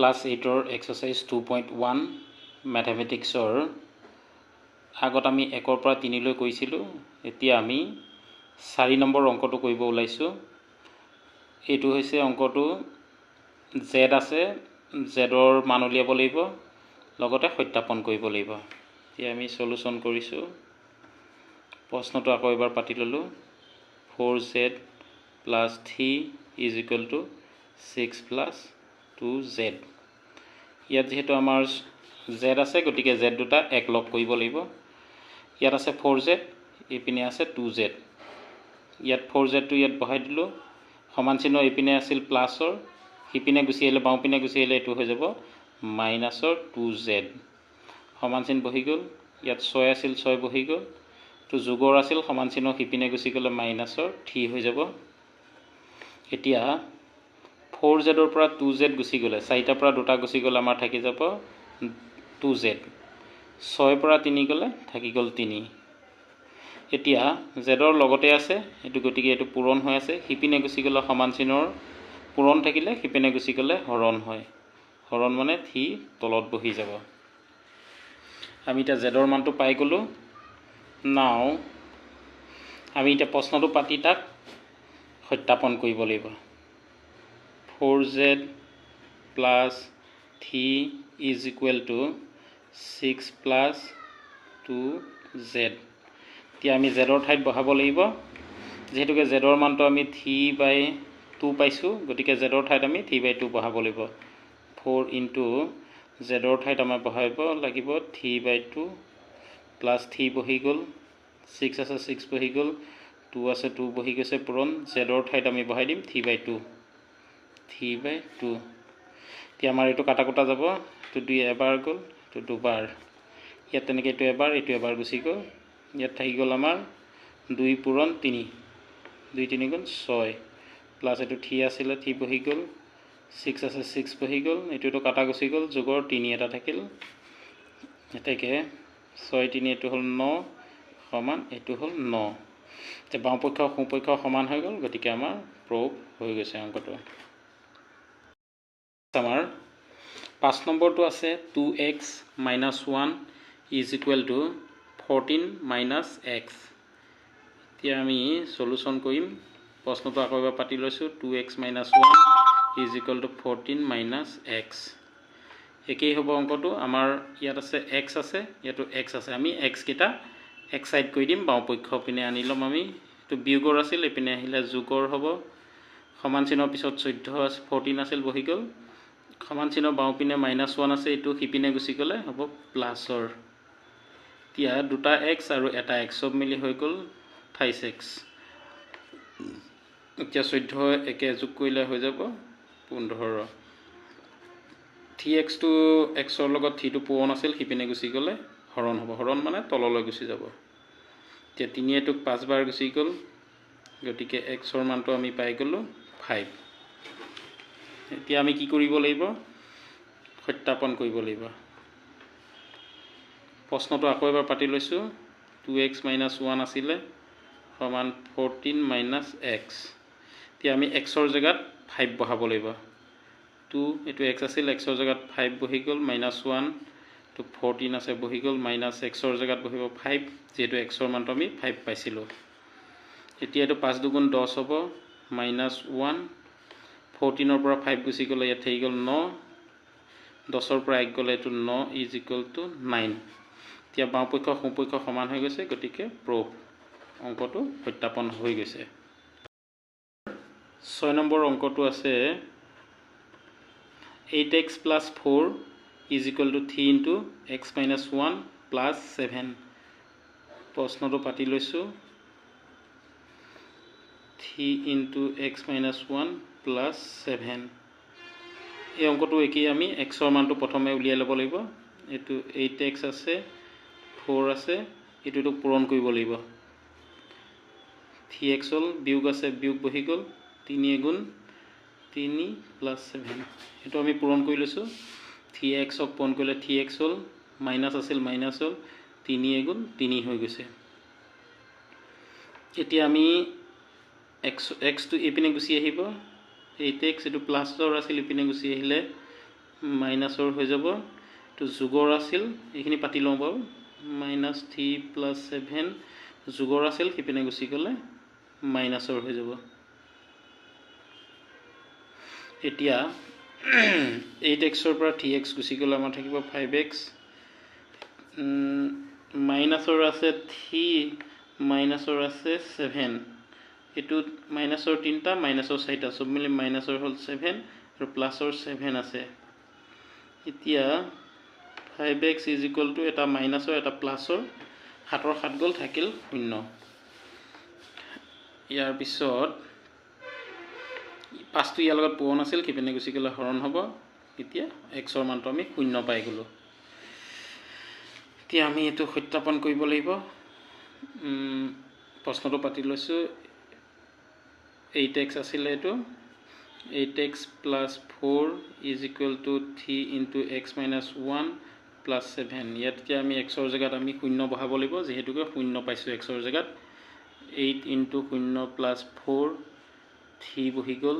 Class 8ৰ exercise 2.1 মেথমেটিক্সৰ আগত আমি 1ৰ পৰা 3 লৈ কৰিছিলোঁ। এতিয়া আমি 4 নম্বৰ অংকটো কৰিব ওলাইছোঁ। এইটো হৈছে অংকটো z আছে, zৰ মান উলিয়াব লাগিব, লগতে সত্যাপন কৰিব লাগিব। এতিয়া আমি সলিউশন কৰিছোঁ। প্ৰশ্নটো আকৌ এবাৰ পাতি ল'লোঁ। 4z + 3 = 6 + 2z। ইয়াত যেহেতু আমাৰ z আছে, গতিকে z দুটা এক লগ কৰিব লাগিব। ইয়াত আছে 4z, এইপিনে আছে 2z। ইয়াত 4zটো ইয়াত বহাই দিলোঁ। সমান চিহ্ন এইপিনে আছিল প্লাছৰ, সিপিনে গুচি আহিলে, বাওঁপিনে গুচি আহিলে এইটো হৈ যাব মাইনাছৰ 2z। সমান চিহ্ন বহি গ'ল। ইয়াত 6 আছিল, 6 বহি গ'ল। তো যোগৰ আছিল, সমান চিহ্ন সিপিনে গুচি গ'লে মাইনাছৰ 3 হৈ যাব। এতিয়া 4zৰ পৰা 2z গুচি গ'লে, 4টাৰ পৰা 2টা গুচি গ'লে আমাৰ থাকি যাব 2z। 6ৰ পৰা 3 গ'লে থাকি গ'ল 3। এতিয়া zৰ লগতে আছে, এইটো গতিকে এইটো পূৰণ হৈ আছে। সিপিনে গুচি গ'লে সমান চিহ্নৰ পূৰণ থাকিলে, সিপিনে গুচি গ'লে হৰণ হয়। হৰণ মানে 3 তলত বহি যাব। আমি এতিয়া zৰ মানটো পাই গ'লোঁ। নাও আমি এতিয়া প্ৰশ্নটো পাতি তাক সত্যাপন কৰিব লাগিব। 4z + 3 = 6 + 2z। এতিয়া আমি zৰ ঠাইত বহাব লাগিব। যিহেতুকে zৰ মানটো আমি 3/2 পাইছোঁ, গতিকে zৰ ঠাইত আমি 3/2 বহাব লাগিব। 4 × zৰ ঠাইত আমাৰ বহাব লাগিব 3/2 + 3 বহি গ'ল, 6 আছে 6 বহি গ'ল, 2 আছে 2 বহি গৈছে পূৰণ। zৰ ঠাইত আমি বহাই দিম 3/2। 3/2। এতিয়া আমাৰ এইটো কাটা কুটা যাব। এইটো 2 এবাৰ গ'ল, এইটো দুবাৰ। ইয়াত তেনেকৈ এইটো এবাৰ গুচি গ'ল। ইয়াত থাকি গ'ল আমাৰ 2 পূৰণ 3, 2 3 গুণ 6, প্লাছ এইটো 3 আছিলে 3 বহি গ'ল, 6 আছে 6 বহি গ'ল, এইটো কাটা গুচি গ'ল, যোগৰ 3 এটা থাকিল। এতেকে 6 3 এইটো হ'ল 9 সমান এইটো হ'ল 9। এতিয়া বাওঁপক্ষ সোঁপক্ষ সমান হৈ গ'ল, গতিকে আমাৰ প্ৰুভ হৈ গৈছে অংকটো। আমাৰ 5 নম্বৰটো আছে 2x - 1 = 14 - x। এতিয়া আমি সলিউশন কৰিম। প্ৰশ্নটো আকৌ এবাৰ পাতি লৈছোঁ। 2x - 1 = 14 - x। একেই হ'ব অংকটো। আমাৰ ইয়াত আছে x আছে, ইয়াতো x আছে। আমি x কেইটা এক সাইড কৰি দিম, বাওঁপক্ষ পিনে আনি ল'ম আমি। এইটো বিয়োগৰ আছিল, এইপিনে আহিলে যোগৰ হ'ব। সমান চিহ্নৰ পিছত 14 আছিল বহি গ'ল। সমান চিহ্ন বাওঁপিনে -1 আছে, এইটো সিপিনে গুচি গ'লে হ'ব প্লাছৰ। এতিয়া দুটা x আৰু এটা x চব মিলি হৈ গ'ল 28x। এতিয়া 14 একে যোগ কৰিলে হৈ যাব 15। 3xটো xৰ লগত 3টো পূৰণ আছিল, সিপিনে গুচি গ'লে হৰণ হ'ব। হৰণ মানে তললৈ গুচি যাব। এতিয়া 3টোক 5 বাৰ গুচি গ'ল, গতিকে xৰ মানটো আমি পাই গ'লোঁ 5। এতিয়া আমি কি কৰিব লাগিব? সত্যাপন কৰিব লাগিব। প্ৰশ্নটো আকৌ এবাৰ পাতি লৈছোঁ। 2x - 1 আছিলে সমান 14 - x। এতিয়া আমি xৰ জেগাত 5 বহাব লাগিব। 2 এইটো x আছিল, xৰ জেগাত 5 বহি গ'ল, -1 তো 14 আছে বহি গ'ল, -xৰ জেগাত বহিব 5, যিহেতু xৰ মানটো আমি 5 পাইছিলোঁ। এতিয়া এইটো 5 2 × 10 হ'ব, -1 14ৰ পৰা 5 গুচি গ'লে ইয়াত থাকি গ'ল 9, 10ৰ পৰা 1 গ'লে এইটো 9 = 9। এতিয়া বাওঁপক্ষ সোঁপক্ষ সমান হৈ গৈছে, গতিকে প্ৰুভ অংকটো সত্যাপন হৈ গৈছে। 6 নম্বৰ অংকটো আছে 8x + 4 = 3 × x - 1 + 7। প্ৰশ্নটো পাতি লৈছোঁ। 3 × x - 1 + 7। এই অংকটো একেই। আমি xৰ মানটো প্ৰথমে উলিয়াই ল'ব লাগিব। এইটো 8x আছে, 4 আছে, এইটোতো পূৰণ কৰিব লাগিব। 3x হ'ল, বিয়োগ আছে বিয়োগ বহি গ'ল, 3 × 3 + 7, এইটো আমি পূৰণ কৰি লৈছোঁ। 3xক পূৰণ কৰিলে 3x হ'ল, মাইনাছ আছিল মাইনাছ হ'ল, 3 × 3 হৈ গৈছে। এতিয়া আমি xটো এইপিনে গুচি আহিব, 8x এইটো প্লাছৰ আছিল, ইপিনে গুচি আহিলে মাইনাছৰ হৈ যাব, এইটো যোগৰ আছিল, এইখিনি পাতি লওঁ বাৰু, -3 + 7 যোগৰ আছিল, সিপিনে গুচি গ'লে মাইনাছৰ হৈ যাব। এতিয়া 8xৰ পৰা 3x গুচি গ'লে আমাৰ থাকিব 5x, মাইনাছৰ আছে 3, মাইনাছৰ আছে 7, এইটোত মাইনাছৰ 3টা, মাইনাছৰ 4টা, চব মিলি মাইনাছৰ হ'ল 7 আৰু প্লাছৰ 7 আছে। এতিয়া 5x = এটা মাইনাছৰ এটা প্লাছৰ, 7ৰ 7 গ'ল, থাকিল 0। ইয়াৰ পিছত 5টো ইয়াৰ লগত পূৰণ আছিল, সিপিনে গুচি গ'লে হৰণ হ'ব। এতিয়া xৰ মানটো আমি 0 পাই গ'লোঁ। এতিয়া আমি এইটো সত্যাপন কৰিব লাগিব। প্ৰশ্নটো পাতি লৈছোঁ, 8x আছিলে, এইটো 8x + 4 = 3 × x - 1 + 7। ইয়াত এতিয়া আমি xৰ জেগাত আমি 0 বহাব লাগিব, যিহেতুকে 0 পাইছোঁ xৰ জেগাত। 8 × 0 + 4, 3 বহি গ'ল।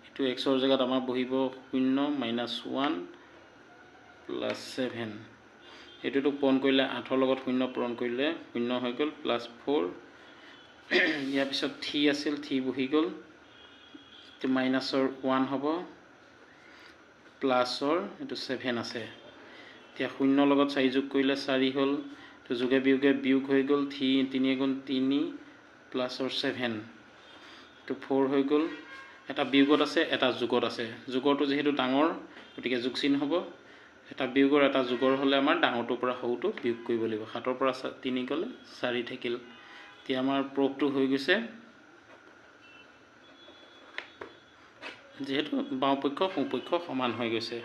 এইটো xৰ জেগাত আমাৰ বহিব 0 - 1 + 7। এইটোতো পূৰণ কৰিলে 8ৰ লগত 0 পূৰণ কৰিলে 0 হৈ গ'ল, +4। ইয়াৰ পিছত 3 আছিল, 3 বহি গ'ল, এইটো মাইনাছৰ 1 হ'ব, প্লাছৰ এইটো 7 আছে। এতিয়া 0ৰ লগত 4 যোগ কৰিলে 4 হ'ল, এইটো যোগে বিয়োগে বিয়োগ হৈ গ'ল, 3 × 3 = 3, প্লাছৰ 7, এইটো 4 হৈ গ'ল। এটা বিয়োগত আছে, এটা যোগত আছে, যোগৰটো যিহেতু ডাঙৰ গতিকে যোগ চিন হ'ব। এটা বিয়োগৰ এটা যোগৰ হ'লে আমাৰ ডাঙৰটোৰ পৰা সৰুটো বিয়োগ কৰিব লাগিব। 7ৰ পৰা 3 গ'লে 4 থাকিল। এতিয়া আমাৰ প্ৰুফটো হৈ গৈছে, যিহেতু বাওঁপক্ষ সোঁপক্ষ সমান হৈ গৈছে।